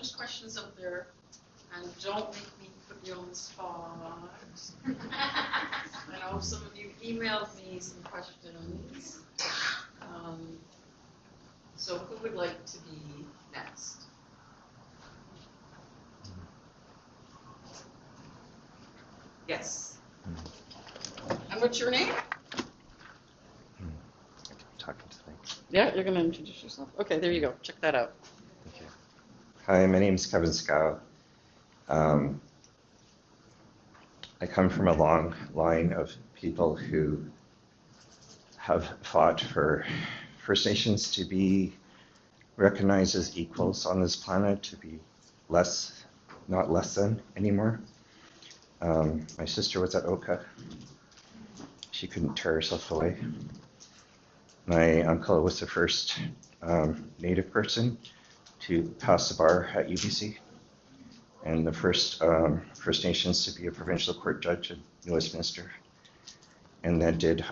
there's questions up there, and don't make me put you on the spot. I know some of you emailed me some questions. So who would like to be next? Yes. And what's your name? Talking to me. Yeah, you're going to introduce yourself. Okay, there you go. Check that out. Okay. Hi, my name is Kevin Scow. I come from a long line of people who have fought for First Nations to be recognized as equals on this planet, to be less, not less than anymore. My sister was at Oka. She couldn't tear herself away. My uncle was the first Native person to pass the bar at UBC, and the first First Nations to be a provincial court judge in Westminster, and then did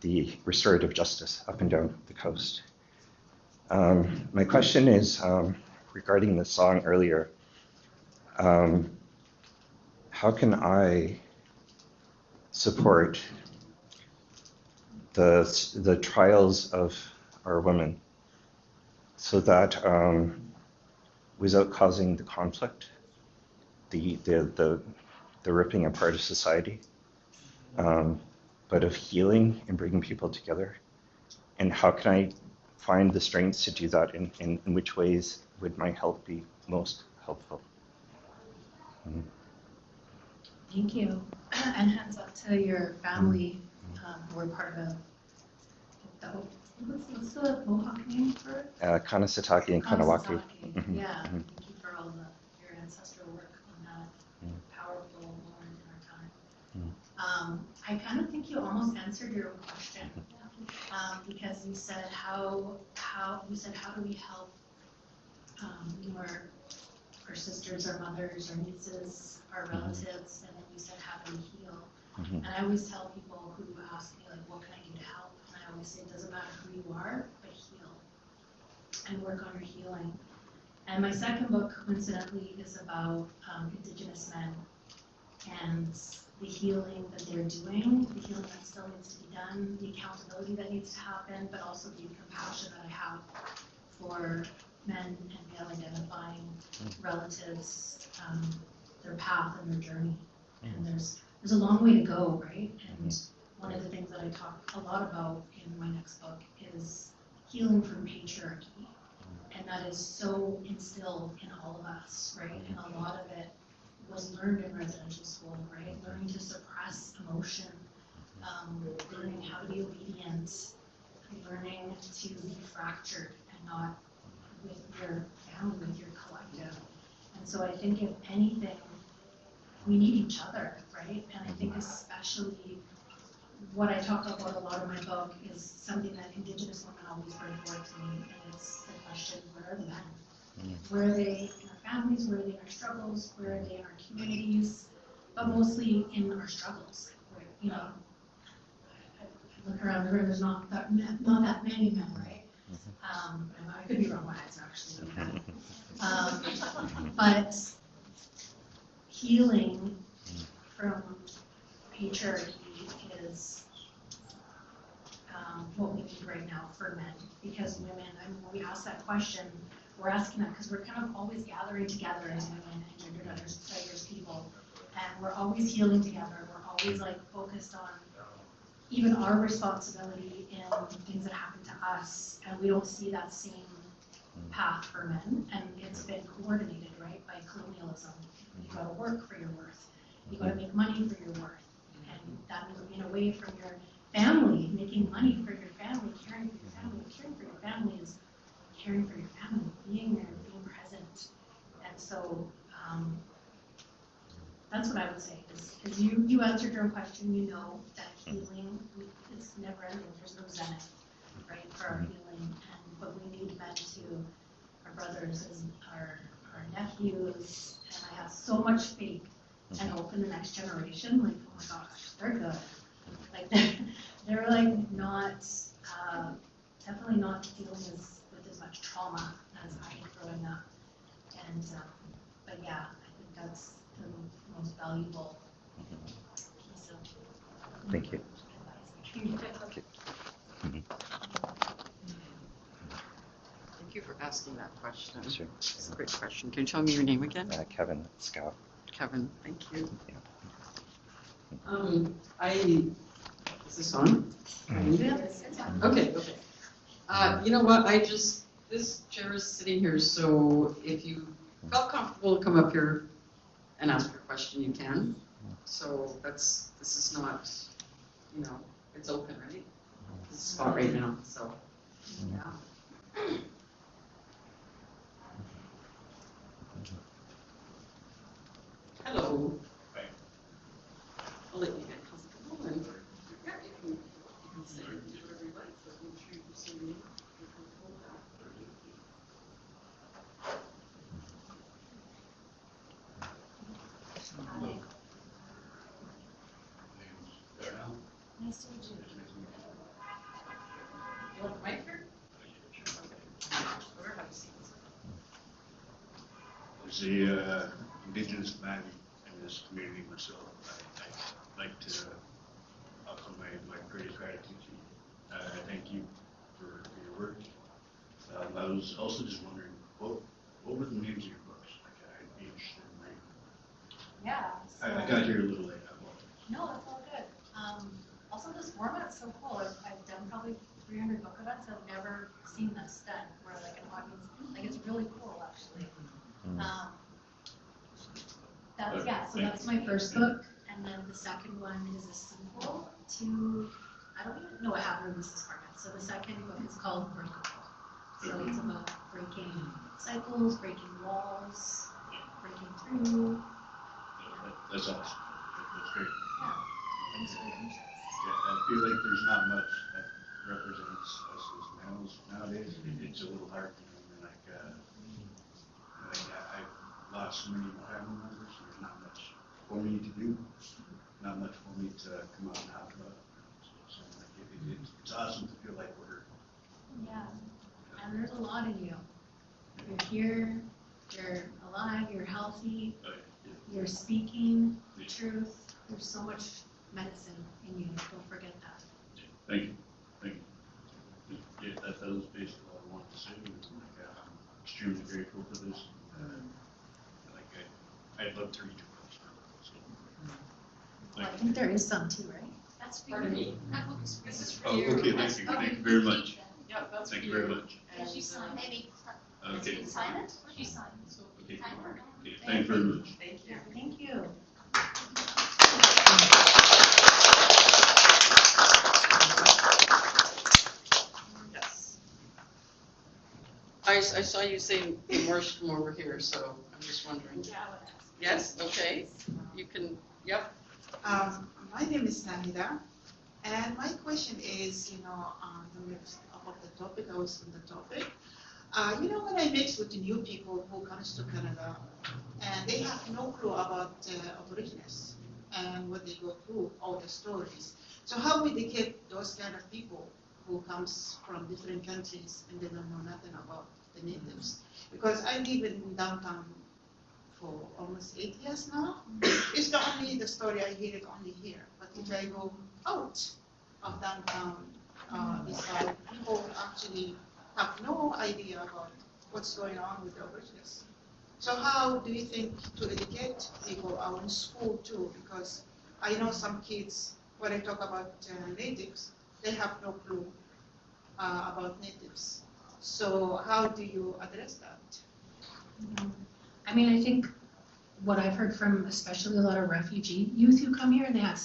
the restorative justice up and down the coast. My question is regarding the song earlier. How can I support the trials of our women so that without causing the conflict, the ripping apart of society, but of healing and bringing people together? And how can I find the strength to do that? In which ways would my help be most helpful? Thank you. And hands up to your family who are part of what's the Mohawk name for it? Kanasatake and Kanawaki. Yeah, thank you for all your ancestral work on that powerful moment in our time. I kind of think you almost answered your own question because you said how do we help our sisters, our mothers, our nieces, our relatives, and then you said how do we heal? And I always tell people who ask me, like, what can I do to help? And I always say it doesn't matter who you are, but heal and work on your healing. And my second book, coincidentally, is about Indigenous men and the healing that they're doing, the healing that still needs to be done, the accountability that needs to happen, but also the compassion that I have for men and male identifying relatives, their path and their journey. And there's a long way to go, right? And one of the things that I talk a lot about in my next book is healing from patriarchy. And that is so instilled in all of us, right? And a lot of it was learned in residential school, right? Learning to suppress emotion, learning how to be obedient, learning to be fractured and not with your family, with your collective. And so I think if anything, we need each other, right? And I think especially what I talk about a lot in my book is something that Indigenous women always bring forward to me, and it's the question, where are the men? Where are they in our families? Where are they in our struggles? Where are they in our communities? But mostly in our struggles. Where, you know, I look around the room, there's not that many men, right? I could be wrong, my eyes actually. But healing from patriarchy is what we need right now for men, because women, I mean, when we ask that question, we're asking that because we're kind of always gathering together as women and gender diverse people, and we're always healing together. We're always like focused on even our responsibility in things that happen to us, and we don't see that same path for men, and it's been coordinated, right, by colonialism. You got to work for your worth. You got to make money for your worth, and that means being away from your family, making money for your family, caring for your family. Caring for your family is caring for your family, being there, being present, and so that's what I would say. Because you answered your own question. You know that healing is never ending. There's no zenith, right, for our healing, but we need men to our brothers and our nephews, and I have so much faith and hope in the next generation. Like, oh my gosh, they're good. Like they're like not definitely not dealing with as much trauma as I growing up. And, but yeah, I think that's the most valuable piece of Thank you. advice. Thank you for asking that question. Sure. It's a great question. Can you tell me your name again? Kevin Scout. Kevin, thank you. Yeah. Is this on? Okay. You know what, this chair is sitting here, so if you felt comfortable to come up here and ask your question, you can. So this is not, it's open, right? This is spot right now, so, yeah. Hello. Hi. I'll let you get comfortable and, yeah, you can say whatever you like, but make sure you say your name. You're comfortable with that. Hi. Name's Darnell. Nice to meet you. You want the mic here? Or have a seat. As the Indigenous man in this community myself, I'd like to offer my greatest gratitude to you. I thank you for your work. I was also just wondering, what were the names of your books? I'd be interested in reading. Yeah. I got here a little late. I apologize. No, that's all good. Also, this format's so cool. I've done probably 300 book events. I've never seen this done where like an audience, like it's really cool actually. So that's my first book, and then the second one is a sequel to, I don't even know what happened in this department. So the second book is called Breakable. So it's about breaking cycles, breaking walls, breaking through. That's awesome. That's great. Yeah. Thanks for your interest. Yeah, I feel like there's not much that represents us as males nowadays. It's a little hard, I've lost so many family members. There's not much for me to do, not much for me to come out and talk about. So it's awesome to feel like we're. Yeah, and there's a lot in you. You're here, you're alive, you're healthy, you're speaking the truth. There's so much medicine in you. Don't forget that. Thank you. Thank you. Yeah, that was basically what I wanted to say. I'm extremely grateful for this. I'd love to read your books. So, Well, I think there is some too, right? That's for Pardon you. me? This is for oh, you. okay, thank you. Thank you very much. Yeah, that's Thank for you very much. Did you sign, maybe, Okay. did you sign it? What did you sign? Okay. Sign it? Okay, thank you very much. Thank you. Thank you. Yes. I saw you saying immersed from over here, so I'm just wondering. Yes, okay. You can, yep. My name is Nahida, and my question is, about the topic, I was on the topic. When I mix with the new people who comes to Canada, and they have no clue about Aborigines and what they go through, all the stories. So how we educate those kind of people who comes from different countries and they don't know nothing about the natives? Because I live in downtown for almost 8 years now. It's not only the story, I hear it only here. But if I go out of downtown, people actually have no idea about what's going on with the Aborigines. So how do you think to educate people out in school too? Because I know some kids, when I talk about natives, they have no clue about natives. So how do you address that? I mean, I think what I've heard from especially a lot of refugee youth who come here, they have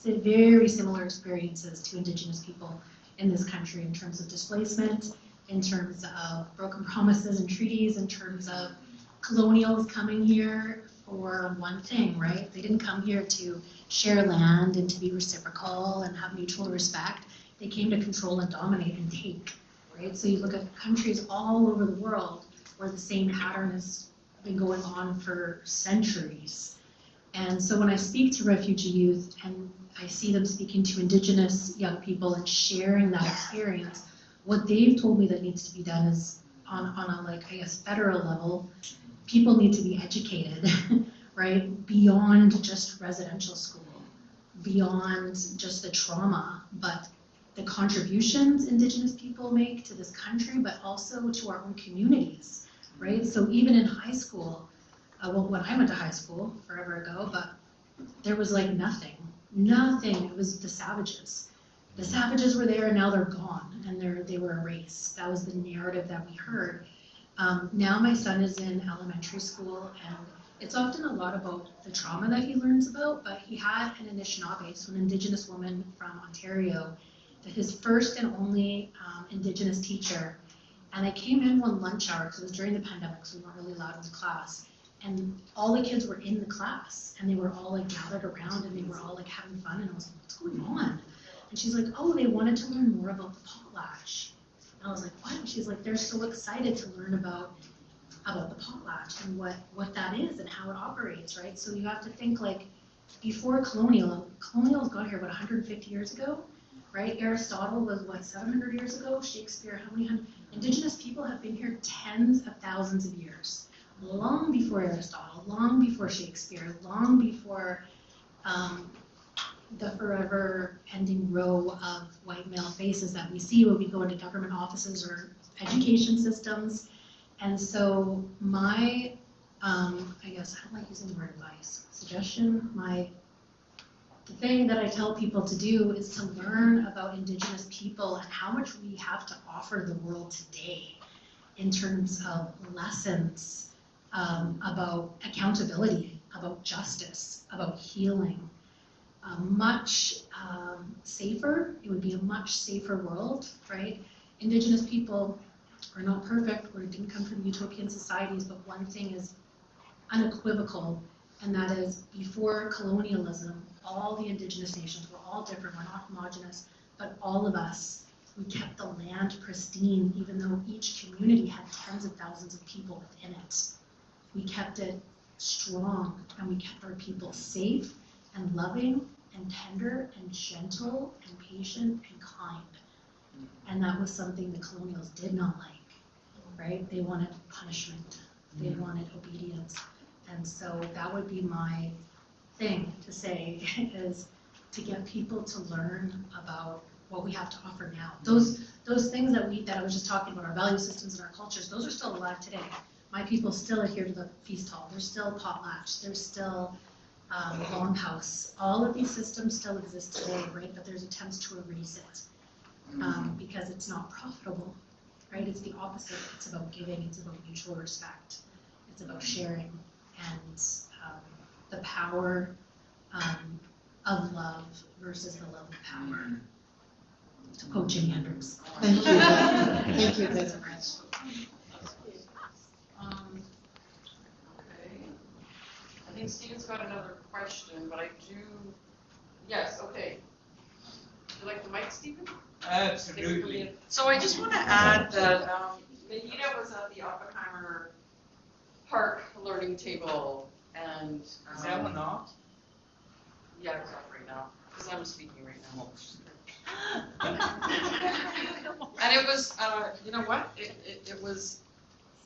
very similar experiences to Indigenous people in this country in terms of displacement, in terms of broken promises and treaties, in terms of colonials coming here for one thing, right? They didn't come here to share land and to be reciprocal and have mutual respect. They came to control and dominate and take, right? So you look at countries all over the world where the same pattern has been going on for centuries. And so when I speak to refugee youth and I see them speaking to Indigenous young people and sharing that experience, what they've told me that needs to be done is on a federal level, people need to be educated, right? Beyond just residential school, beyond just the trauma, but the contributions Indigenous people make to this country, but also to our own communities, right? So even in high school, well, when I went to high school forever ago, but there was like nothing. It was the savages. The savages were there and now they're gone and they were erased. That was the narrative that we heard. Now my son is in elementary school and it's often a lot about the trauma that he learns about, but he had an Anishinaabe, so an Indigenous woman from Ontario, that his first and only Indigenous teacher. And I came in one lunch hour, because it was during the pandemic, so we weren't really allowed into class. And all the kids were in the class, and they were all like gathered around, and they were all like having fun, and I was like, what's going on? And she's like, oh, they wanted to learn more about the potlatch. And I was like, what? And she's like, they're so excited to learn about the potlatch and what that is and how it operates, right? So you have to think like, before colonials got here, 150 years ago, right? Aristotle was, 700 years ago? Shakespeare, how many hundred? Indigenous people have been here tens of thousands of years. Long before Aristotle, long before Shakespeare, long before the forever ending row of white male faces that we see when we go into government offices or education systems. And so my, I guess, I don't like using the word advice, suggestion, the thing that I tell people to do is to learn about Indigenous people and how much we have to offer the world today in terms of lessons about accountability, about justice, about healing. Much safer, it would be a much safer world, right? Indigenous people are not perfect or didn't come from utopian societies, but one thing is unequivocal, and that is before colonialism, all the Indigenous nations were all different, we're not homogenous, but all of us, we kept the land pristine, even though each community had tens of thousands of people within it. We kept it strong, and we kept our people safe and loving and tender and gentle and patient and kind. And that was something the colonials did not like, right? They wanted punishment, they wanted obedience. And so that would be my thing to say, is to get people to learn about what we have to offer now. Those things that I was just talking about, our value systems and our cultures, those are still alive today. My people still adhere to the feast hall. There's still potlatch. There's still longhouse. All of these systems still exist today, right? But there's attempts to erase it because it's not profitable, right? It's the opposite. It's about giving. It's about mutual respect. It's about sharing and the power of love versus the love of power. To quote Jimi Hendrix. Thank you. Thank you very much. Okay. I think Stephen's got another question, but I do, yes, okay. Would you like the mic, Stephen? Absolutely. So I just want to add that Benita was at the Oppenheimer Park learning table, and Is that one off? yeah, it's off right now because I'm speaking right now. And it was, you know what? It was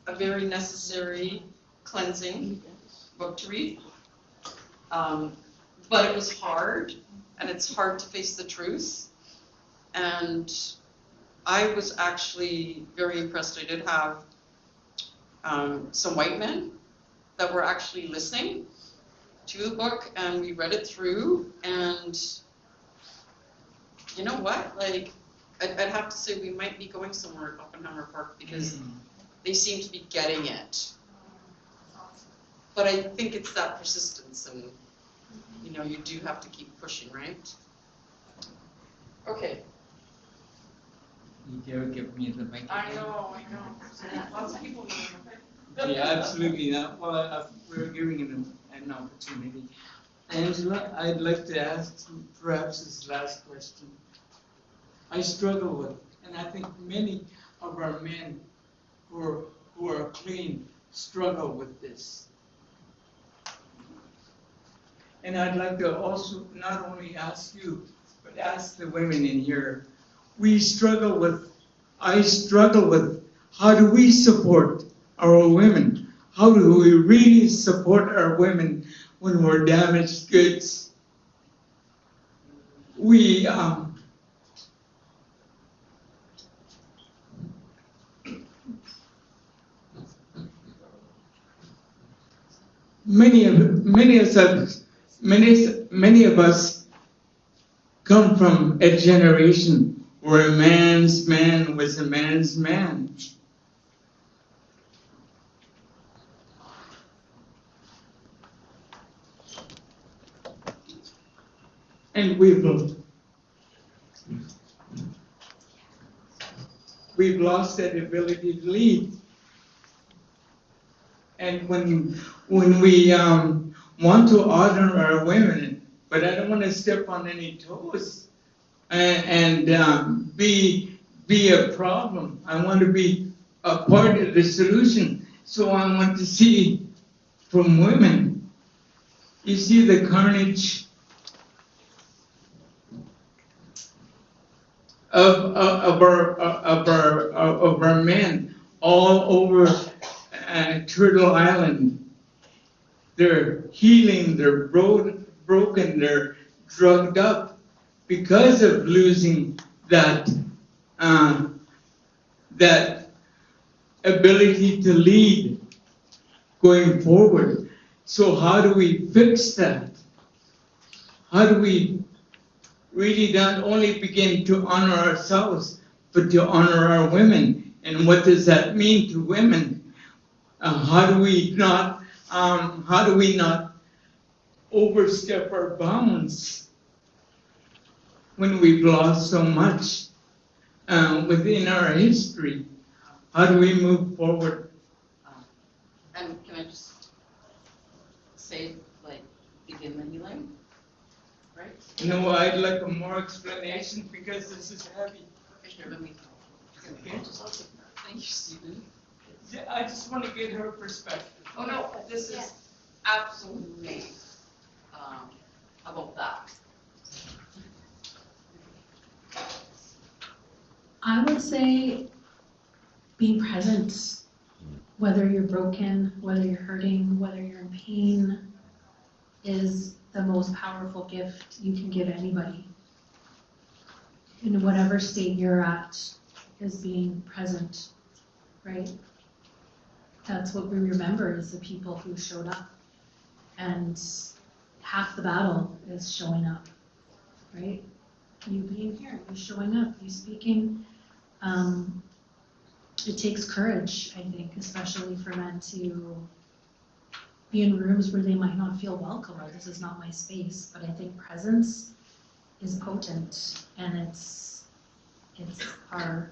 a very necessary cleansing book to read, but it was hard, and it's hard to face the truth. And I was actually very impressed. I did have some white men that were actually listening to the book, and we read it through, and you know what? Like, I'd have to say we might be going somewhere at Oppenheimer Park because they seem to be getting it. But I think it's that persistence, and you know, you do have to keep pushing, right? Okay. You dare give me the mic again? I know. Lots of people know. Yeah, absolutely not. Well, we're giving him an opportunity. Angela, I'd like to ask perhaps this last question. I struggle with, and I think many of our men who are clean struggle with this. And I'd like to also not only ask you, but ask the women in here. I struggle with how do we support our women? how do we really support our women when we're damaged goods? We, many of us come from a generation where a man's man was a man's man. And we've lost that ability to lead. And when we want to honor our women, but I don't want to step on any toes and be a problem. I want to be a part of the solution. So I want to see from women. You see the carnage of our men all over Turtle Island. They're healing, they're broken, they're drugged up because of losing that that ability to lead going forward. So how do we fix that? How do we really not only begin to honor ourselves, but to honor our women? And what does that mean to women? How do we not overstep our bounds when we've lost so much within our history? How do we move forward? And can I just say, like, begin the healing, right? No, I'd like a more explanation because this is heavy. Commissioner, let me. Thank you, Stephen. I just want to get her perspective. Oh, no, this is absolutely about that. I would say being present, whether you're broken, whether you're hurting, whether you're in pain, is the most powerful gift you can give anybody. In whatever state you're at, is being present, right? That's what we remember is the people who showed up. And half the battle is showing up, right? You being here, you showing up, you speaking. It takes courage, I think, especially for men to be in rooms where they might not feel welcome or this is not my space. But I think presence is potent, and it's our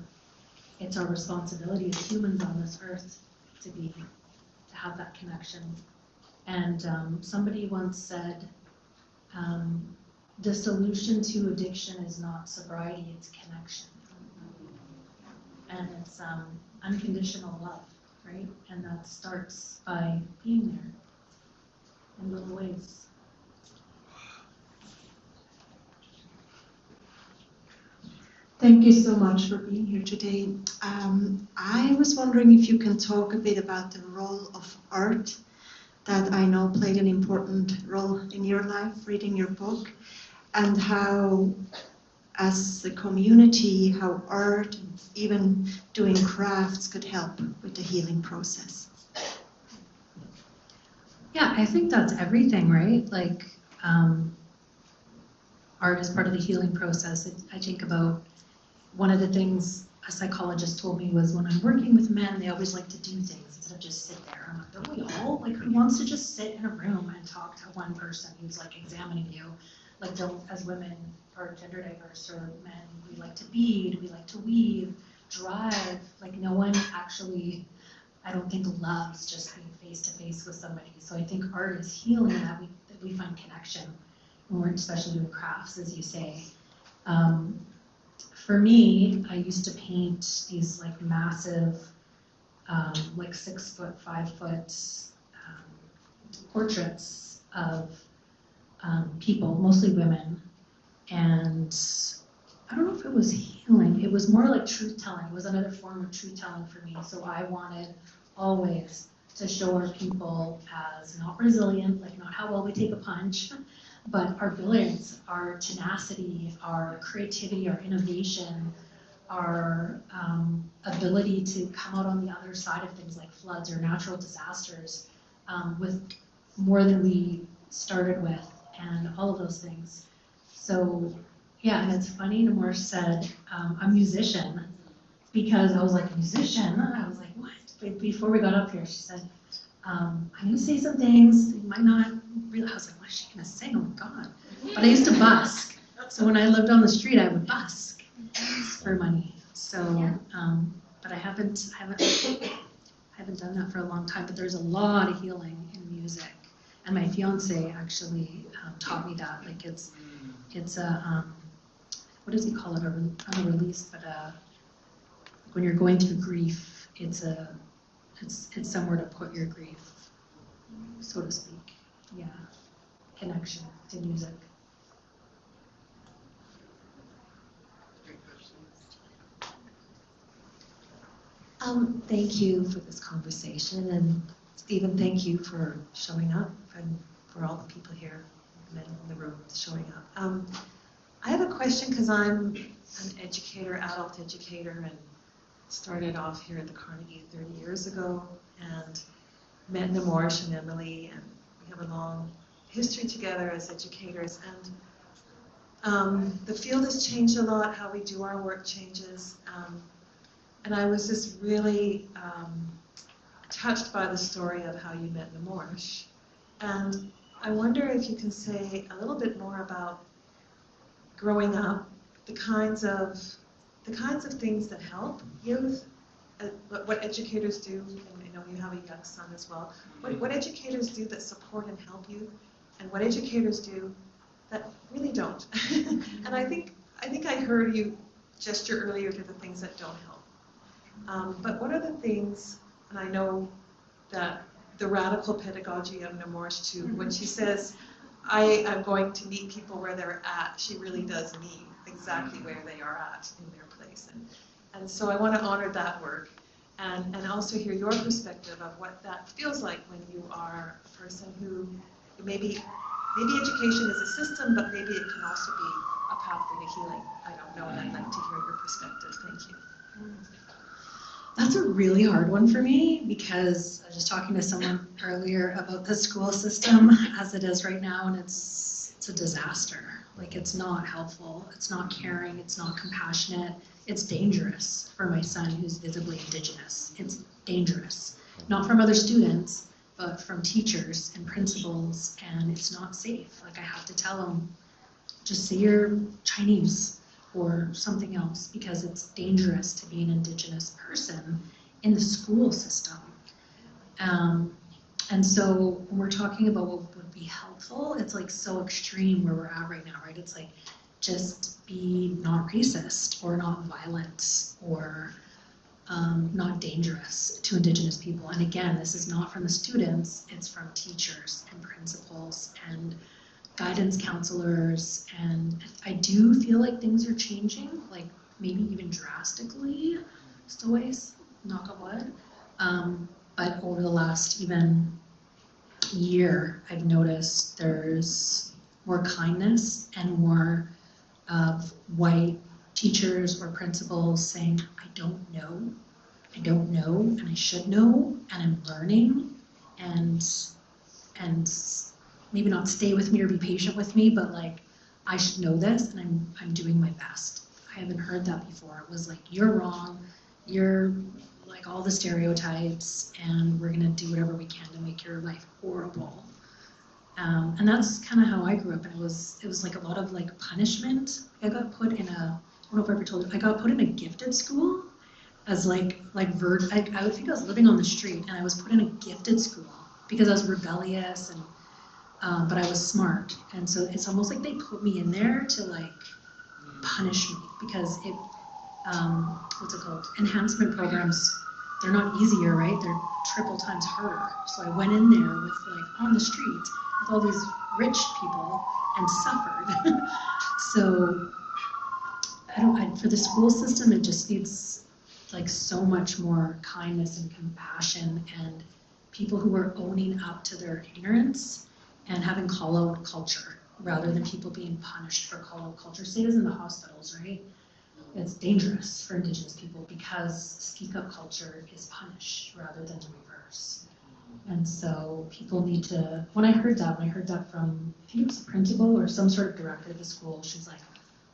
responsibility as humans on this earth to have that connection. And somebody once said, the solution to addiction is not sobriety, it's connection. And it's unconditional love, right? And that starts by being there in little ways. Thank you so much for being here today. I was wondering if you can talk a bit about the role of art that I know played an important role in your life, reading your book, and how, as a community, how art, and even doing crafts could help with the healing process. Yeah, I think that's everything, right? Like, art is part of the healing process. I think about one of the things a psychologist told me was when I'm working with men, they always like to do things instead of just sit there. I'm like, don't we all? Like, who wants to just sit in a room and talk to one person who's like examining you? Like, don't, as women or gender diverse or men, we like to bead, we like to weave, drive. Like, no one actually, I don't think, loves just being face to face with somebody. So I think art is healing, that we find connection when we're especially doing crafts, as you say. For me, I used to paint these like massive, like 6 foot, 5 foot portraits of people, mostly women. And I don't know if it was healing. It was more like truth telling. It was another form of truth telling for me. So I wanted always to show our people as not resilient, like not how well we take a punch, but our brilliance, our tenacity, our creativity, our innovation, our ability to come out on the other side of things like floods or natural disasters with more than we started with, and all of those things. So yeah, and it's funny, Namor said, a musician, because I was like, musician? I was like, what? But before we got up here, she said, I'm gonna say some things you might not realize. I was like, what is she gonna sing? Oh my God. But I used to busk. So when I lived on the street, I would busk for money. So, but I haven't done that for a long time, but there's a lot of healing in music. And my fiance actually taught me that. Like it's a, what does he call it? Not a release, but when you're going through grief, it's somewhere to put your grief, so to speak. Yeah, connection to music. Thank you for this conversation, and Stephen, thank you for showing up, and for all the people here in the room showing up. I have a question because I'm an educator, adult educator, and started off here at the Carnegie 30 years ago, and met Namorsh and Emily, and we have a long history together as educators. And the field has changed a lot. How we do our work changes. And I was just really touched by the story of how you met Namorsh. And I wonder if you can say a little bit more about growing up, the kinds of things that help youth, what educators do, and I know you have a young son as well. What educators do that support and help you, and what educators do that really don't. And I think I heard you gesture earlier to the things that don't help. But what are the things, and I know that the radical pedagogy of Namorsh too, when she says, I am going to meet people where they're at, she really does mean exactly where they are at in their place. And so I want to honor that work and also hear your perspective of what that feels like when you are a person who maybe education is a system, but maybe it can also be a pathway to healing. I don't know, and I'd like to hear your perspective. Thank you. That's a really hard one for me, because I was just talking to someone earlier about the school system as it is right now, and it's a disaster. Like, it's not helpful, it's not caring, it's not compassionate, it's dangerous for my son who's visibly Indigenous. It's dangerous, not from other students, but from teachers and principals, and it's not safe. Like, I have to tell them, just say you're Chinese or something else, because it's dangerous to be an Indigenous person in the school system. And so when we're talking about what would be helpful, it's like so extreme where we're at right now, right? It's like, just be not racist or not violent or not dangerous to Indigenous people. And again, this is not from the students, it's from teachers and principals and guidance counselors. And I do feel like things are changing, like maybe even drastically, still ways, knock on wood. But over the last even year, I've noticed there's more kindness and more of white teachers or principals saying, I don't know, and I should know, and I'm learning, and maybe not stay with me or be patient with me, but like, I should know this, and I'm doing my best. I haven't heard that before. It was like, you're wrong, you're like all the stereotypes, and we're gonna do whatever we can to make your life horrible. And that's kind of how I grew up, and it was like a lot of like punishment. I got put in I don't know if I ever told you, I got put in a gifted school as I would think I was living on the street, and I was put in a gifted school because I was rebellious, and but I was smart, and so it's almost like they put me in there to like punish me, because it what's it called, enhancement programs, they're not easier, right? They're triple times harder. So I went in there with like on the street with all these rich people and suffered. So for the school system, it just needs like so much more kindness and compassion and people who were owning up to their ignorance and having call-out culture rather than people being punished for call-out culture. Say it is in the hospitals, right? It's dangerous for Indigenous people because speak-up culture is punished rather than the reverse. And so people need to, when I heard that from, I think it was a principal or some sort of director of the school, she's like,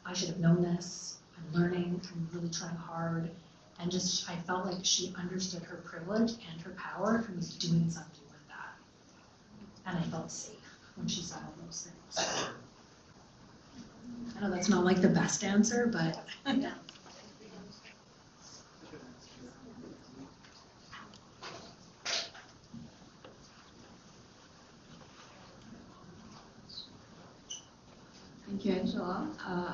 I should have known this, I'm learning, I'm really trying hard. And just, I felt like she understood her privilege and her power and was doing something with that. And I felt safe when she said all those things. I know that's not like the best answer, but yeah. Thank you, Angela.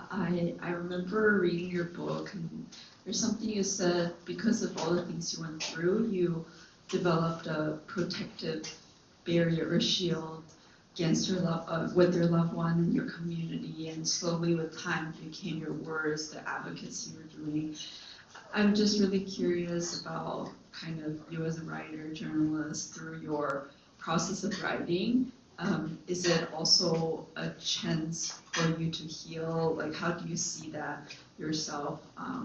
I remember reading your book, and there's something you said, because of all the things you went through, you developed a protective barrier or shield against your with your loved one in your community, and slowly with time it became your words, the advocacy you were doing. I'm just really curious about kind of you as a writer, journalist, through your process of writing. Is it also a chance for you to heal? Like, how do you see that yourself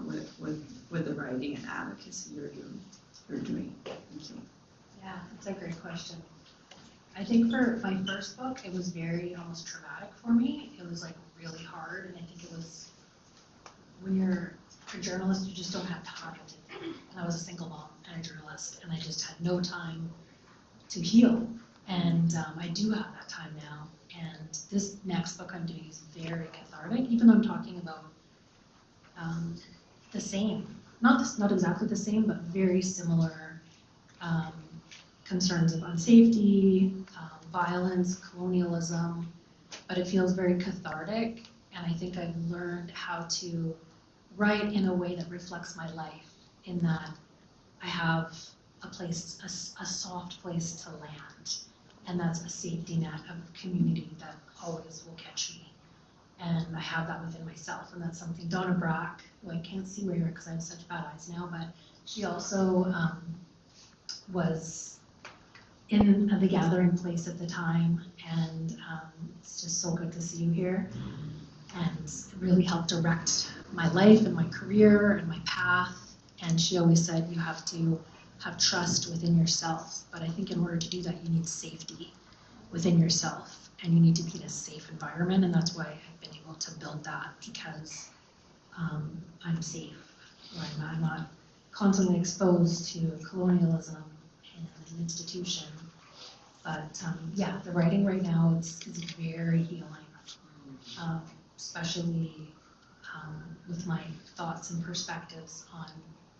with the writing and advocacy you're doing? Thank you. Yeah, that's a great question. I think for my first book, it was very almost traumatic for me. It was like really hard, and I think it was, when you're a journalist, you just don't have time to, and I was a single mom and a journalist, and I just had no time to heal. And I do have that time now, and this next book I'm doing is very cathartic, even though I'm talking about the same, not exactly the same, but very similar concerns of unsafety, violence, colonialism, but it feels very cathartic, and I think I've learned how to write in a way that reflects my life, in that I have a place, a soft place to land, and that's a safety net of community that always will catch me. And I have that within myself, and that's something Donna Brack, who I can't see where you are because I have such bad eyes now, but she also was in the gathering place at the time, and it's just so good to see you here. And it really helped direct my life and my career and my path. And she always said you have to have trust within yourself, but I think in order to do that you need safety within yourself, and you need to be in a safe environment, and that's why I've been able to build that, because I'm safe, where I'm not constantly exposed to colonialism and an institution. But yeah, the writing right now is very healing, especially with my thoughts and perspectives on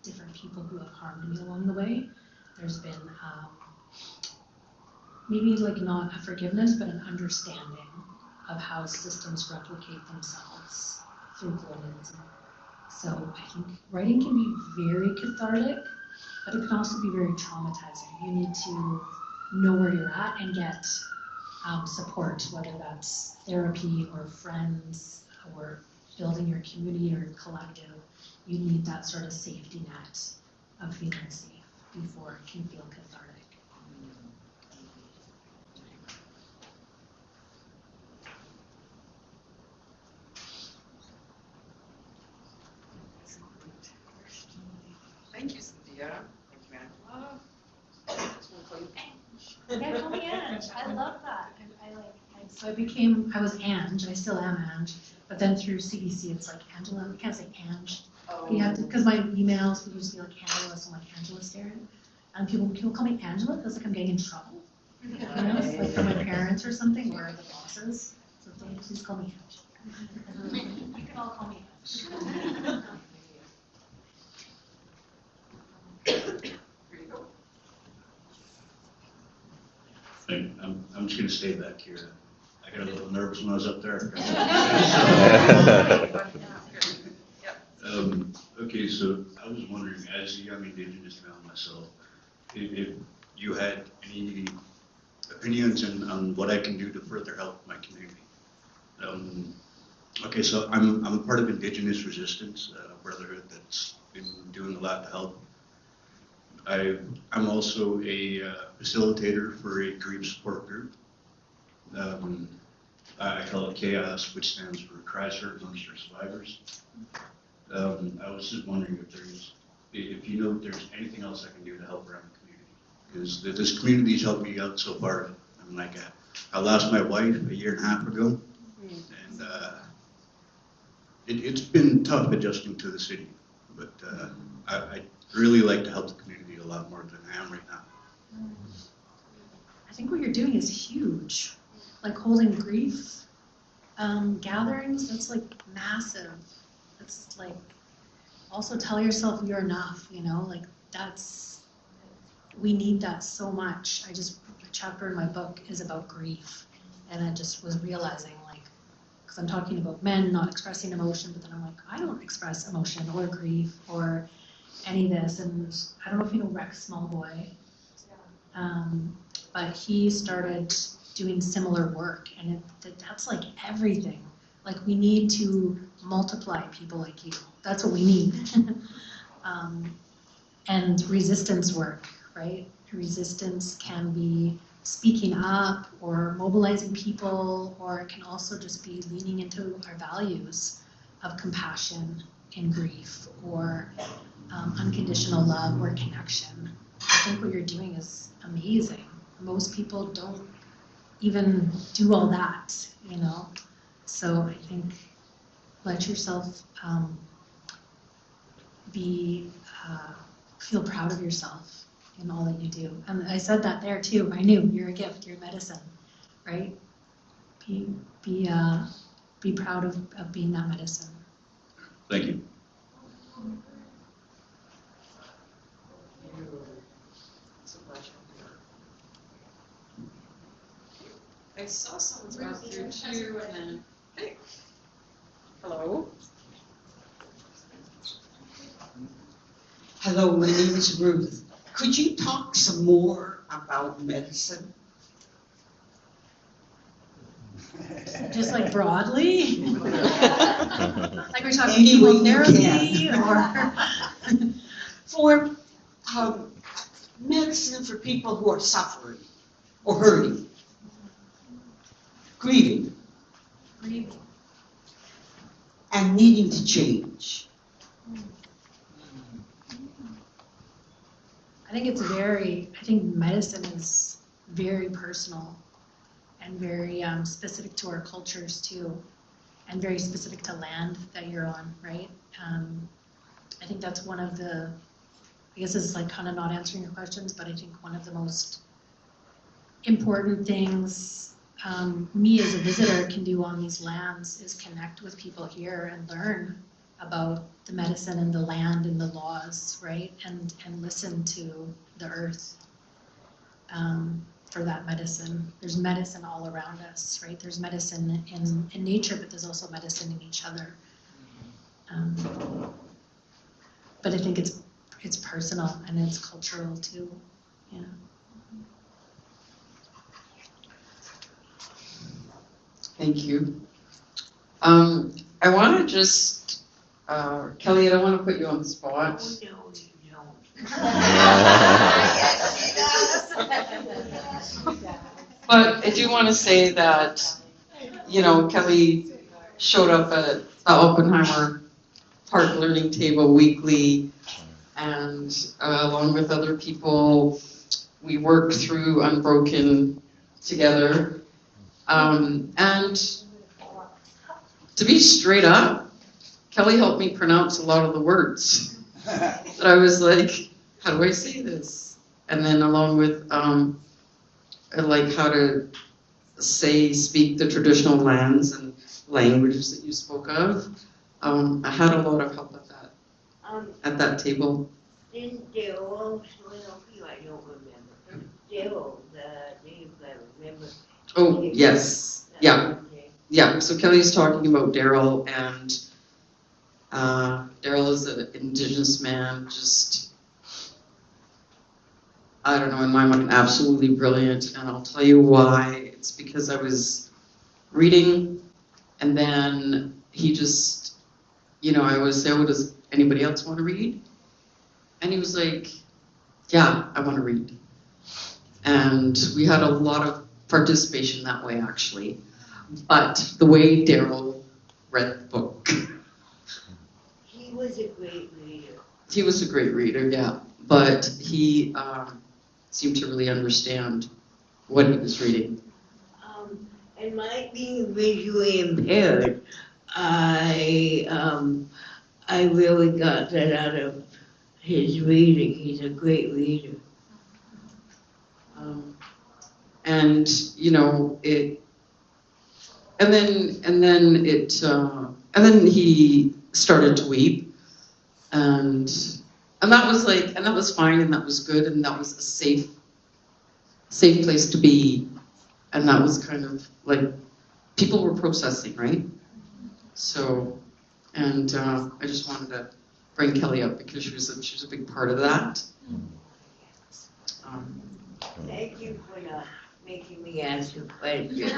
different people who have harmed me along the way. There's been maybe like not a forgiveness, but an understanding of how systems replicate themselves through colonialism. So I think writing can be very cathartic, but it can also be very traumatizing. You need to know where you're at and get support, whether that's therapy or friends or building your community or collective. You need that sort of safety net of feeling safe before it can feel cathartic. Thank you, Cynthia. Thank you, Angela. Yeah, call me Ange. I love that. So I was Ange, I still am Ange, but then through CBC it's like Angela, you can't say Ange. You have to, because my emails people used to be like Angela, so I'm like Angela Sterritt. And people call me Angela because like I'm getting in trouble. You know, it's like from my parents or something, or the bosses. So please call me Ange. You can all call me Ange. Here you go. I'm just gonna stay back here. I got a little nervous when I was up there. Okay, so I was wondering, as a young Indigenous man myself, if you had any opinions on what I can do to further help my community. Okay, so I'm part of Indigenous Resistance, a brotherhood that's been doing a lot to help I'm also a facilitator for a grief support group. I call it CHAOS, which stands for Cries Heard Amongst Our Survivors. I was just wondering if you know if there's anything else I can do to help around the community. Because this community's helped me out so far. I'm like, I lost my wife a year and a half ago, and it's been tough adjusting to the city. But I really like to help the community a lot more than I am right now. I think what you're doing is huge. Like holding grief gatherings, that's like massive. It's like also tell yourself you're enough, you know, like we need that so much. A chapter in my book is about grief, and I just was realizing, like, because I'm talking about men not expressing emotion, but then I'm like, I don't express emotion or grief or any of this, and I don't know if you know Rex Smallboy, but he started doing similar work, and that's like everything. Like, we need to multiply people like you. That's what we need. And resistance work, right? Resistance can be speaking up or mobilizing people, or it can also just be leaning into our values of compassion in grief, or unconditional love or connection. I think what you're doing is amazing. Most people don't even do all that, you know? So I think let yourself feel proud of yourself in all that you do. And I said that there too. I knew you're a gift, you're medicine, right? Be proud of being that medicine. Thank you. I saw someone around here too, and then, hey, hello. Hello, my name is Ruth. Could you talk some more about medicine? Just like broadly? Like we're talking Any way you chemotherapy can. or For medicine for people who are suffering or hurting, grieving, and needing to change. I think medicine is very personal and very specific to our cultures too, and very specific to land that you're on, right? I think that's one of the, I guess this is like kind of not answering your questions, but I think one of the most important things me as a visitor can do on these lands is connect with people here and learn about the medicine and the land and the laws, right? And listen to the earth for that medicine. There's medicine all around us, right? There's medicine in nature, but there's also medicine in each other. But I think it's personal and it's cultural too, yeah. Thank you. I want to just, Kelly, I don't want to put you on the spot. Oh, no, you don't. But I do want to say that, you know, Kelly showed up at the Oppenheimer Park Learning Table weekly, and along with other people, we worked through Unbroken together. And to be straight up, Kelly helped me pronounce a lot of the words that I was like, how do I say this? And then along with like how to speak the traditional lands and languages that you spoke of. I had a lot of help at that table. Didn't Daryl also help you? I don't remember. Daryl, the name I remember. Oh, yes. Yeah. Yeah. So Kelly's talking about Daryl, and Daryl is an Indigenous man, just, I don't know, in my mind, absolutely brilliant. And I'll tell you why. It's because I was reading, and then he just, you know, I always say, oh, does anybody else want to read? And he was like, yeah, I want to read. And we had a lot of participation that way, actually. But the way Daryl read the book, He was a great reader. he was a great reader, yeah. But he seemed to really understand what he was reading. And my being visually impaired, I really got that out of his reading. He's a great reader. And you know it, and then he started to weep, and that was like, and that was fine, and that was good, and that was a safe place to be, and that was kind of like people were processing, right? So, and I just wanted to bring Kelly up because she was a big part of that. Thank you for not making me ask a question.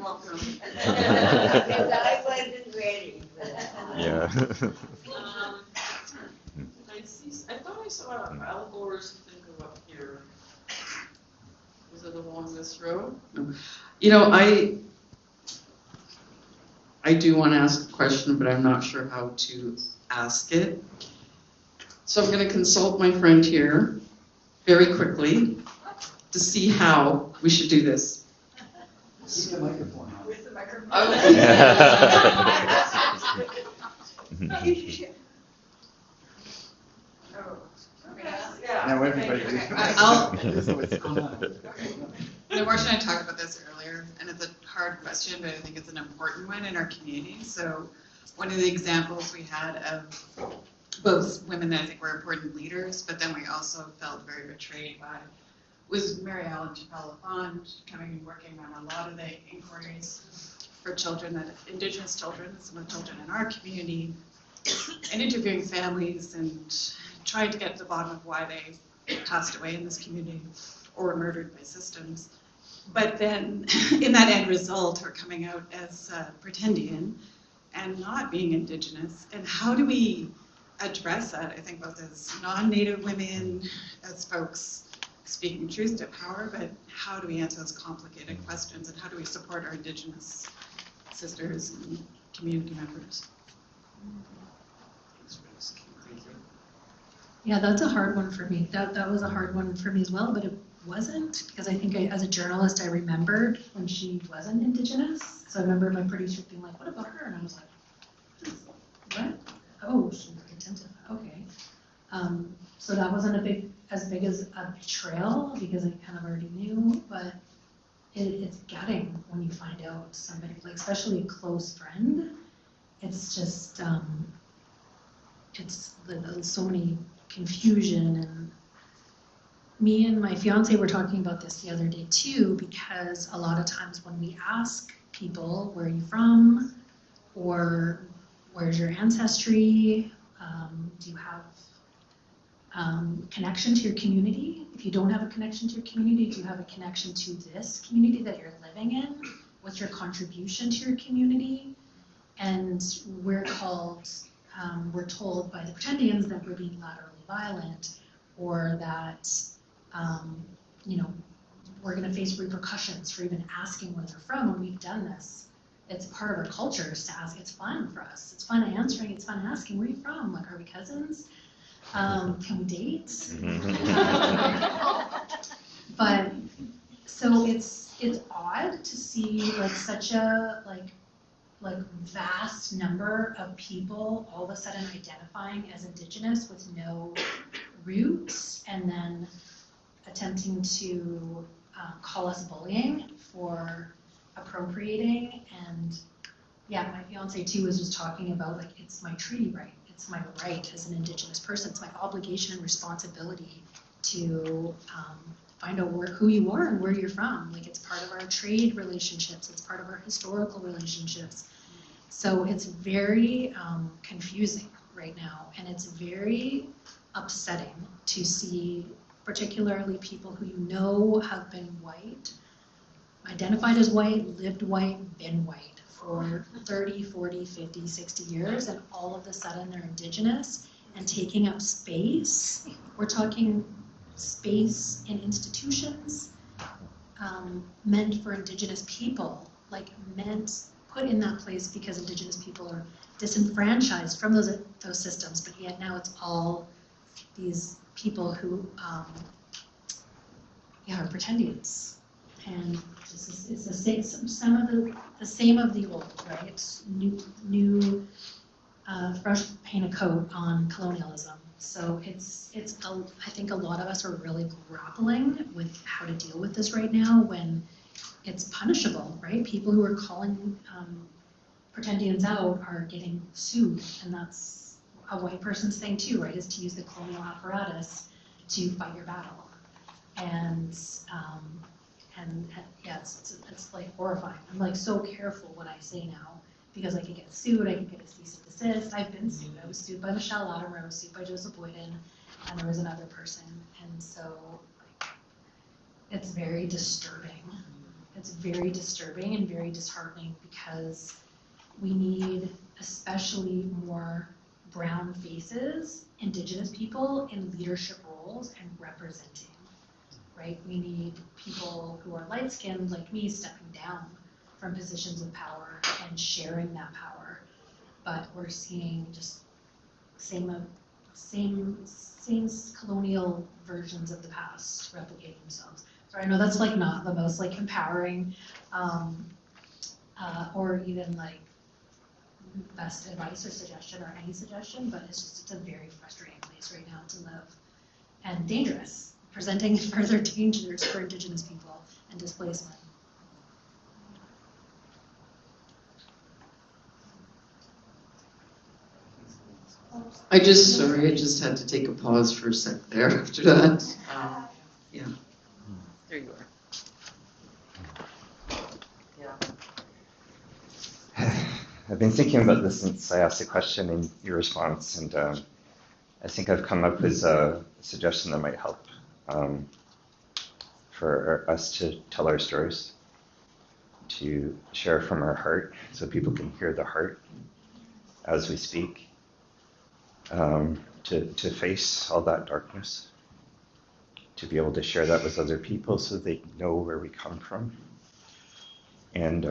Welcome. Because I wasn't ready for that. Yeah. I thought I saw Al Gore's finger up here. Was it along this row? No. You know, I do want to ask a question, but I'm not sure how to ask it. So I'm going to consult my friend here very quickly to see how we should do this. With the microphone. With the microphone. Now everybody. No, Marcia and I talked about this earlier, and it's a hard question, but I think it's an important one in our community. So one of the examples we had of both women that I think were important leaders, but then we also felt very betrayed by, was Mary Ellen Chappelle-Lafond coming and working on a lot of the inquiries for children, that Indigenous children, some of the children in our community, and interviewing families and trying to get to the bottom of why they passed away in this community or were murdered by systems. But then in that end result, we're coming out as pretendian and not being Indigenous. And how do we address that? I think both as non-Native women, as folks speaking truth to power, but how do we answer those complicated questions, and how do we support our Indigenous sisters and community members? Yeah, that's a hard one for me. That was a hard one for me as well, but it wasn't, because I think as a journalist, I remembered when she wasn't Indigenous. So I remember my producer being like, what about her? And I was like, what? Oh, she's attentive. Okay. So that wasn't as big as a betrayal, because I kind of already knew, but it's gutting when you find out somebody, like especially a close friend. It's just, it's so many confusion. And me and my fiance were talking about this the other day too, because a lot of times when we ask people, where are you from, or where's your ancestry, do you have connection to your community? If you don't have a connection to your community, do you have a connection to this community that you're living in? What's your contribution to your community? And we're told by the pretendians that we're being laterally violent, or that, we're going to face repercussions for even asking where they're from. And we've done this. It's part of our culture is to ask. It's fun for us. It's fun answering. It's fun asking, where are you from? Like, are we cousins? Can we date? But so it's odd to see like such a like vast number of people all of a sudden identifying as Indigenous with no roots, and then attempting to call us bullying for appropriating. And yeah, my fiance too was just talking about like, it's my treaty right. It's my right as an Indigenous person. It's my obligation and responsibility to find out who you are and where you're from. Like, it's part of our trade relationships. It's part of our historical relationships. So it's very confusing right now, and it's very upsetting to see, particularly people who you know have been white, identified as white, lived white, been white for 30, 40, 50, 60 years, and all of a sudden they're Indigenous, and taking up space. We're talking space in institutions meant for Indigenous people, like put in that place because Indigenous people are disenfranchised from those systems, but yet now it's all these people who are pretendians. And it's the same of the old, right? New fresh paint a coat on colonialism. So I think a lot of us are really grappling with how to deal with this right now when it's punishable, right? People who are calling pretendians out are getting sued, and that's a white person's thing too, right? Is to use the colonial apparatus to fight your battle. And yeah, it's like horrifying. I'm like so careful what I say now because I could get sued, I could get a cease and desist. I've been sued. I was sued by Michelle Latimer, I was sued by Joseph Boyden, and there was another person. And so like, it's very disturbing. It's very disturbing and very disheartening because we need especially more brown faces, Indigenous people in leadership roles and representing. Right? We need people who are light-skinned like me stepping down from positions of power and sharing that power. But we're seeing just same colonial versions of the past replicating themselves. So I know that's like not the most like empowering or even like best advice or suggestion or any suggestion, but it's a very frustrating place right now to live and dangerous. Presenting further dangers for Indigenous people and displacement. I just had to take a pause for a sec there after that. Yeah. There you are. Yeah. I've been thinking about this since I asked the question in your response, and I think I've come up with a suggestion that might help. For us to tell our stories, to share from our heart so people can hear the heart as we speak, to face all that darkness, to be able to share that with other people so they know where we come from, and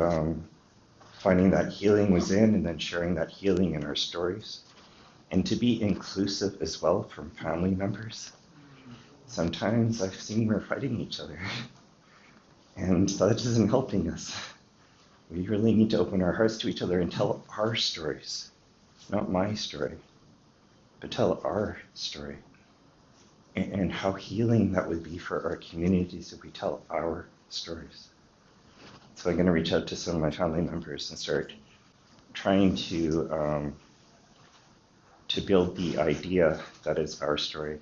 finding that healing within and then sharing that healing in our stories, and to be inclusive as well from family members. Sometimes I've seen we're fighting each other, and that isn't helping us. We really need to open our hearts to each other and tell our stories, not my story, but tell our story, and how healing that would be for our communities if we tell our stories. So I'm going to reach out to some of my family members and start trying to build the idea that is our story,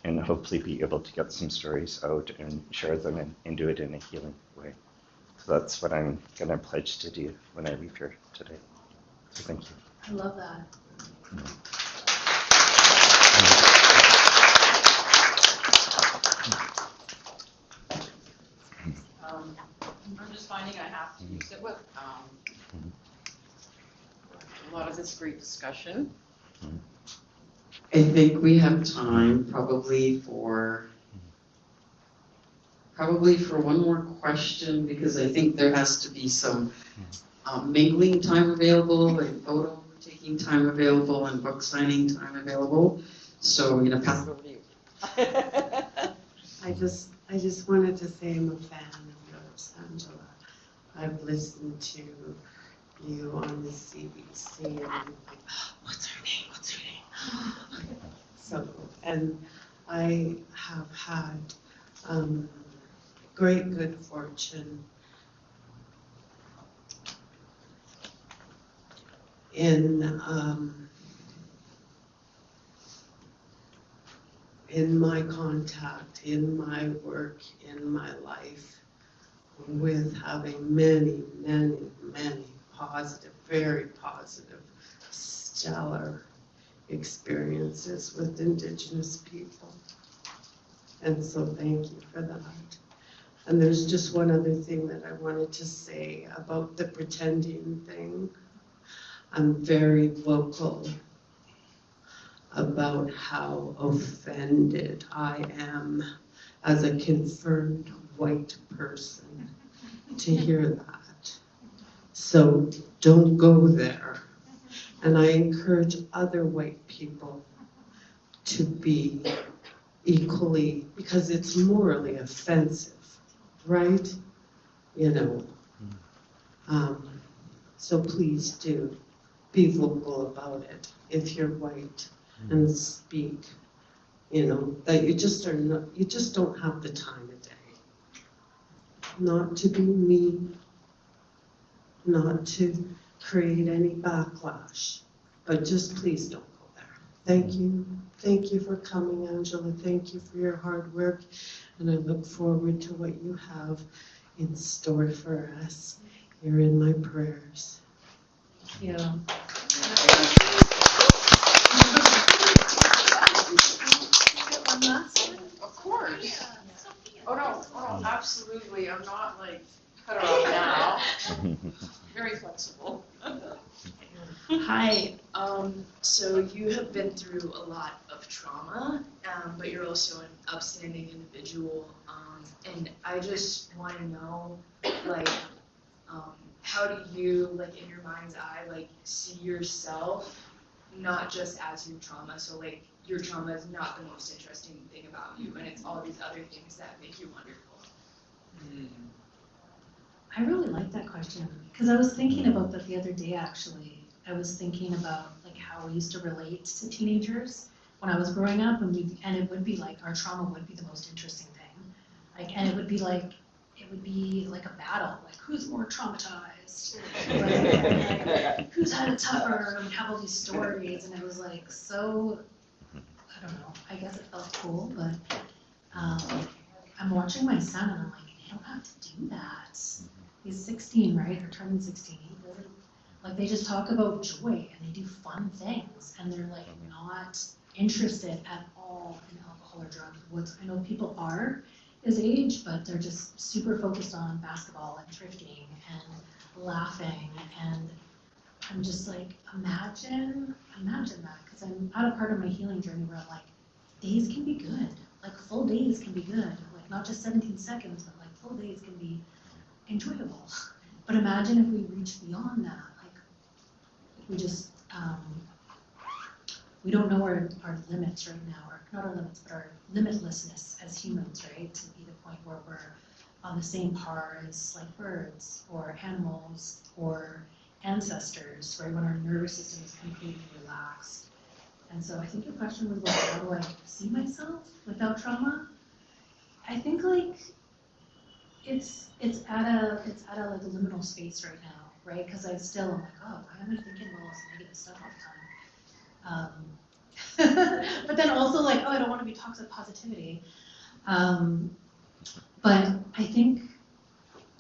and hopefully be able to get some stories out and share them and do it in a healing way. So that's what I'm going to pledge to do when I leave here today. So thank you. I love that. I'm just finding I have to use it with a lot of this great discussion. I think we have time probably for one more question, because I think there has to be some mingling time available, and photo taking time available, and book signing time available. So I'm going to pass it over to you. I just wanted to say I'm a fan of yours, Angela. I've listened to you on the CBC and I'm like, what's her name? What's her name? So, and I have had great good fortune in my contact, in my work, in my life, with having many, many, many positive, very positive, stellar experiences with Indigenous people. And so thank you for that. And there's just one other thing that I wanted to say about the pretending thing. I'm very vocal about how offended I am as a confirmed white person to hear that. So don't go there. And I encourage other white people to be equally, because it's morally offensive, right? You know. So please do be vocal about it if you're white and speak. You know, that you just are not, you just don't have the time of day. Not to be mean, not to create any backlash, but just please don't go there. Thank you. Thank you for coming, Angela. Thank you for your hard work. And I look forward to what you have in store for us. You're in my prayers. Thank you. One last one? Of course. Oh no, absolutely. I'm not like cut her off now. Very flexible. Hi. So you have been through a lot of trauma, but you're also an upstanding individual. And I just want to know, like, how do you, like, in your mind's eye, like, see yourself, not just as your trauma? So, like, your trauma is not the most interesting thing about you, and it's all these other things that make you wonderful. I really like that question because I was thinking about that the other day actually. I was thinking about like how we used to relate to teenagers when I was growing up, and it would be like our trauma would be the most interesting thing. Like, and it would be like a battle, like who's more traumatized, like who's had it tougher, and we'd have all these stories, and it was like so, I don't know, I guess it felt cool, but I'm watching my son and I'm like, you don't have to do that. He's 16, right? They're turning 16. Like they just talk about joy and they do fun things and they're like not interested at all in alcohol or drugs. I know people are his age, but they're just super focused on basketball and drifting and laughing. And I'm just like, imagine that, because I'm at a part of my healing journey where I'm like, days can be good. Like full days can be good. Like not just 17 seconds, but like full days can be enjoyable. But imagine if we reach beyond that. Like if we just, we don't know our limits right now, or not our limits, but our limitlessness as humans, right? To be the point where we're on the same par as like birds or animals or ancestors, right? When our nervous system is completely relaxed. And so I think your question was like, how do I see myself without trauma? I think like it's at a like a liminal space right now, right? Because I'm like, oh, why am I thinking about all this negative stuff all the time? But then also like, oh, I don't want to be toxic positivity. But I think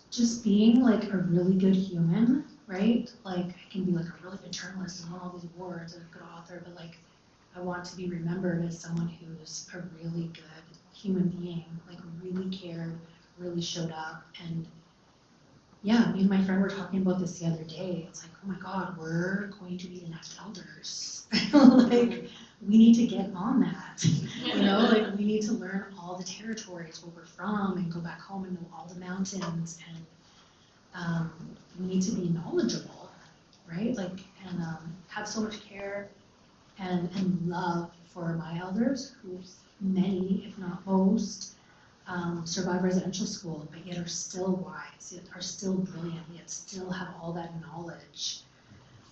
just being like a really good human, right? Like I can be like a really good journalist and won all these awards and a good author, but like I want to be remembered as someone who's a really good human being, like really cared, really showed up. And yeah, me and my friend were talking about this the other day. It's like, oh my God, we're going to be the next elders. Like we need to get on that. You know, like we need to learn all the territories where we're from and go back home and know all the mountains, and we need to be knowledgeable, right? Like and have so much care and love for my elders, who many, if not most, survive residential school, but yet are still wise, yet are still brilliant, yet still have all that knowledge.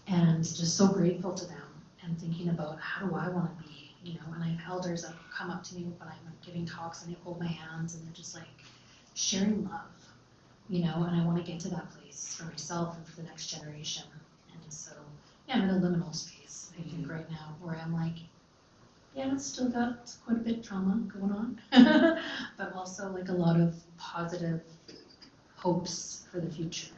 And just so grateful to them and thinking about how do I want to be, you know, and I have elders that come up to me when I'm giving talks and they hold my hands and they're just like sharing love, you know, and I want to get to that place for myself and for the next generation. And so, yeah, I'm in a liminal space, I think, right now, where I'm like, yeah, it's still got quite a bit of trauma going on, but also like a lot of positive hopes for the future.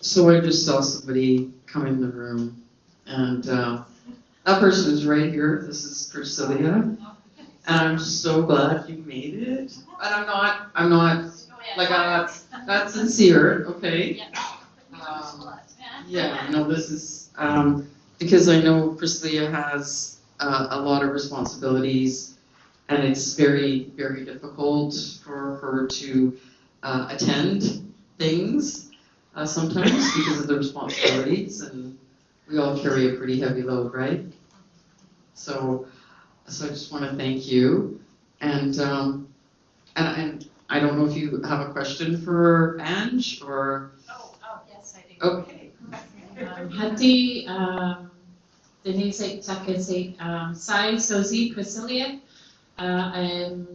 So I just saw somebody come in the room, and that person is right here. This is Priscilla. and I'm so glad you made it. And I'm not, like, that's sincere, okay? Yeah, no, this is, because I know Priscilla has a lot of responsibilities, and it's very, very difficult for her to attend things sometimes because of the responsibilities, and we all carry a pretty heavy load, right? So I just want to thank you, and I don't know if you have a question for Ange or. Yes, I do. Okay. Hati, Denise Takase, Sai Sozi Priscilla. I'm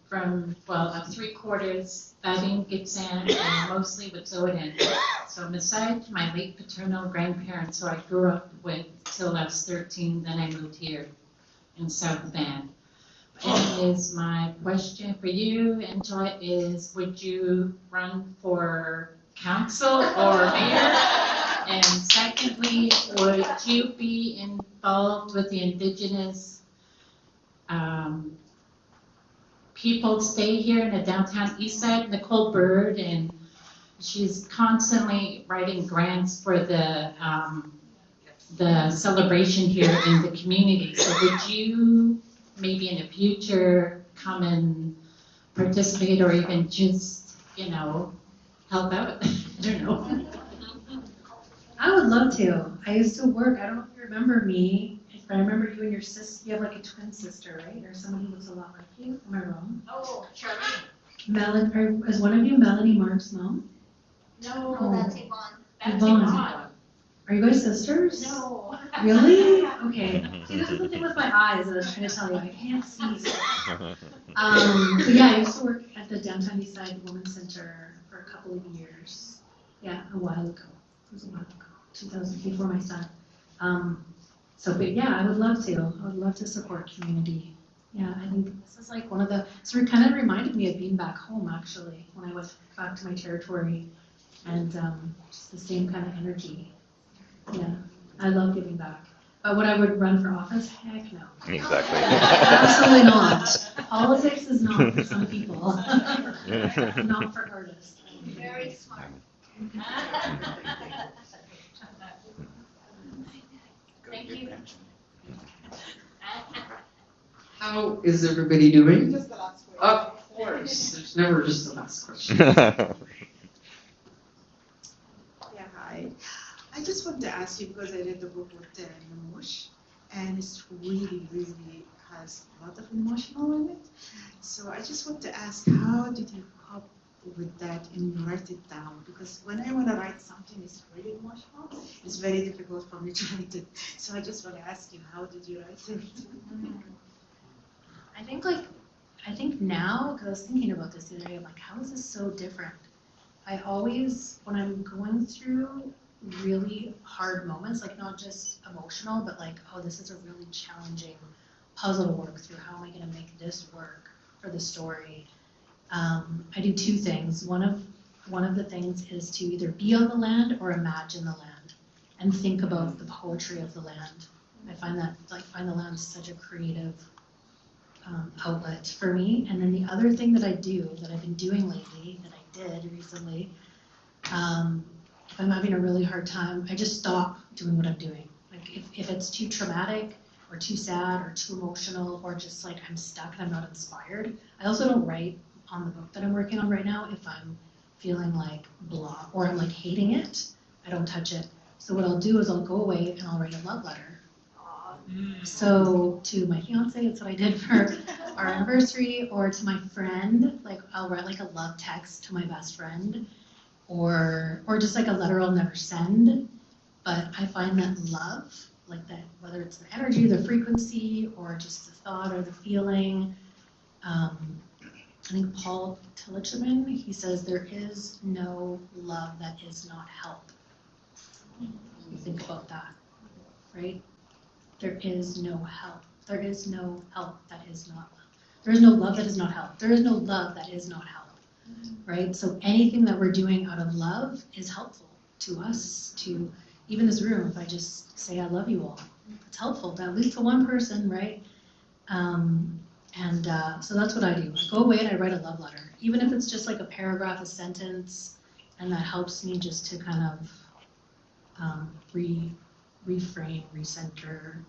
from, well, I'm 3/4 Badin, Gibson, and mostly with Zoden. So besides my late paternal grandparents who I grew up with till I was 13, then I moved here in South Bend. Anyways, my question for you, Angela, is would you run for council or mayor? And secondly, would you be involved with the Indigenous people stay here in the downtown east side? Nicole Bird, and she's constantly writing grants for the celebration here in the community. So would you maybe in the future come and participate or even just, help out? I don't know. I would love to. I used to work, I don't know if you remember me, if I remember you and your sister, you have like a twin sister, right? Or someone who looks a lot like you, am I wrong? Oh, Charlene. Is one of you Melanie Mark's mom? No, Oh. that's Yvonne. Yvonne. Are you guys sisters? No. Really? Okay. See, this is the thing with my eyes that I was trying to tell you. I can't see stuff. But yeah, I used to work at the Downtown East Side Women's Center for a couple of years. Yeah, a while ago. It was a while ago. 2000, before my son. But yeah, I would love to. I would love to support community. Yeah, I think this is like one of the, so it kind of reminded me of being back home actually, when I went back to my territory, and just the same kind of energy. Yeah, I love giving back. But would I run for office? Heck no. Exactly. Absolutely not. Politics is not for some people. Not for artists. Very smart. Thank you. How is everybody doing? Just the last question. Of course, there's never just the last question. Yeah, hi. I just want to ask you, because I read the book with Namush, and it's really, really has a lot of emotional in it. So I just want to ask, how did you cope with that and you write it down? Because when I want to write something, it's really emotional. It's very difficult for me to write it. So I just want to ask you, how did you write it? I think now, because I was thinking about this the other day, I'm like, how is this so different? I always, when I'm going through really hard moments, like not just emotional, but like, oh, this is a really challenging puzzle to work through. How am I going to make this work for the story? I do two things. One of the things is to either be on the land or imagine the land and think about the poetry of the land. I find the land such a creative outlet for me. And then the other thing that I do, that I've been doing lately, that I did recently, if I'm having a really hard time, I just stop doing what I'm doing. Like if it's too traumatic or too sad or too emotional or just like I'm stuck and I'm not inspired, I also don't write on the book that I'm working on right now if I'm feeling like blah or I'm like hating it. I don't touch it. So what I'll do is I'll go away and I'll write a love letter. So to my fiance, it's what I did for our anniversary, or to my friend, like I'll write like a love text to my best friend, or just like a letter I'll never send. But I find that love, like that, whether it's the energy, the frequency, or just the thought or the feeling. I think Paul Tillichman, he says there is no love that is not help. You think about that, right? There is no help. There is no help that is not love. There is no love that is not help. There is no love that is not help, right? So anything that we're doing out of love is helpful to us, to even this room. If I just say I love you all, it's helpful to at least to one person, right? And so that's what I do. I go away and I write a love letter, even if it's just like a paragraph, a sentence, and that helps me just to kind of reframe, recenter.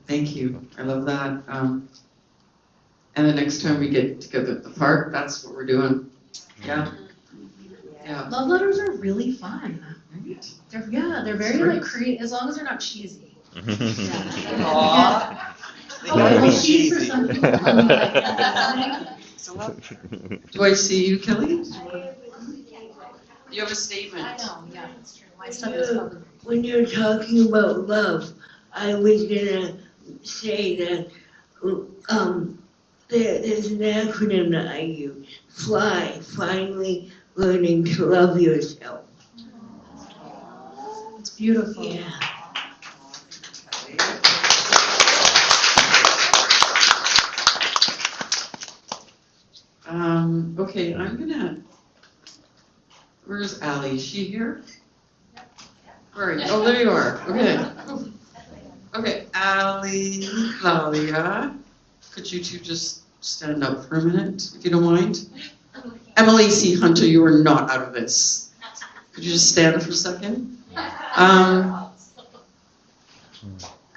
Thank you. I love that. And the next time we get together at the park, that's what we're doing. Yeah. Yeah. Love letters are really fun. Right? They're very like creative, as long as they're not cheesy. Aww. They gotta be cheesy. Do I see you, Kelly? You have a statement. I know, yeah, that's true. My stuff is probably. When you're talking about love, I was gonna say that there's an acronym that I use. FLY, finally learning to love yourself. It's beautiful. Yeah. Okay, I'm gonna. Where's Allie? Is she here? Where are you? Oh, there you are. Okay. Okay, Allie, Claudia, could you two just stand up for a minute, if you don't mind? Emily C. Hunter, you are not out of this. Could you just stand for a second?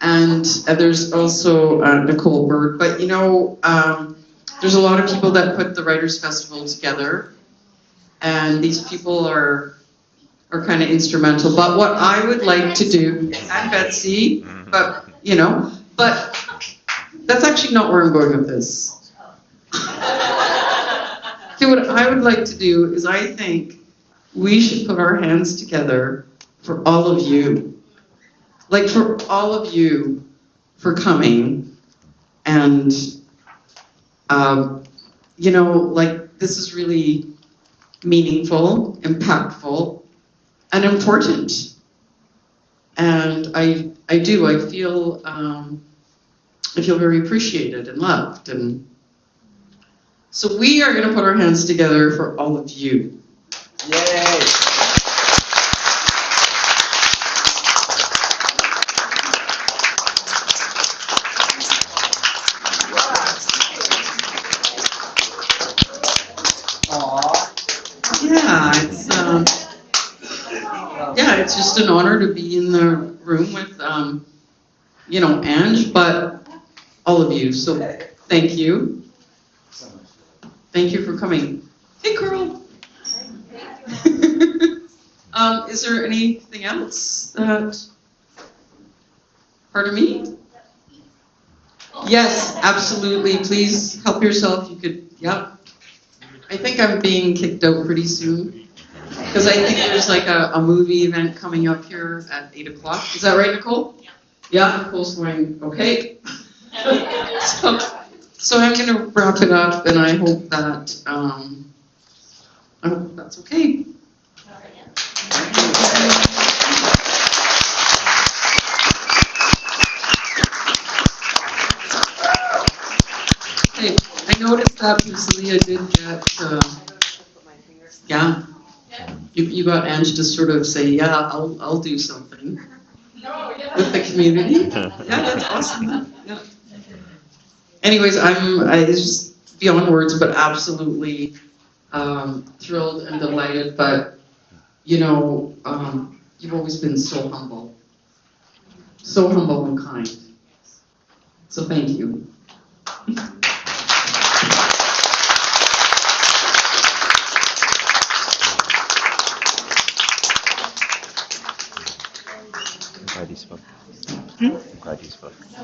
And there's also Nicole Bird, but you know, there's a lot of people that put the Writers' Festival together, and these people are kind of instrumental. But what I would like to do, and Betsy, but you know, but that's actually not where I'm going with this. Okay, what I would like to do is I think we should put our hands together for all of you. Like for all of you for coming and you know, like this is really meaningful, impactful, and important. And I feel very appreciated and loved. And so we are going to put our hands together for all of you. Yay! It's just an honor to be in the room with, you know, Ange, but all of you. So thank you. Thank you for coming. Hey, Carl. Is there anything else that? Pardon me? Yes, absolutely. Please help yourself. You could. Yep. I think I'm being kicked out pretty soon. Because I think there's like a movie event coming up here at 8 o'clock. Is that right, Nicole? Yeah, Nicole's going, okay. So I'm going to wrap it up, and I hope that that's okay. Hey, I noticed that Priscilla did get, yeah. You got Ange to sort of say, yeah, I'll do something with the community. Yeah, that's awesome. Yeah. Anyways, it's just beyond words, but absolutely thrilled and delighted. But you know, you've always been so humble and kind. So thank you. I'm glad you spoke. I'm glad you spoke. I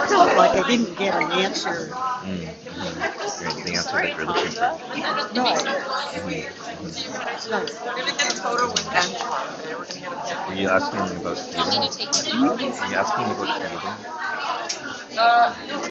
felt like I didn't get an answer. The answer that you're looking for. We're going to get a photo with Angela. Were you asking me about Stephen? Are you asking me about Stephen?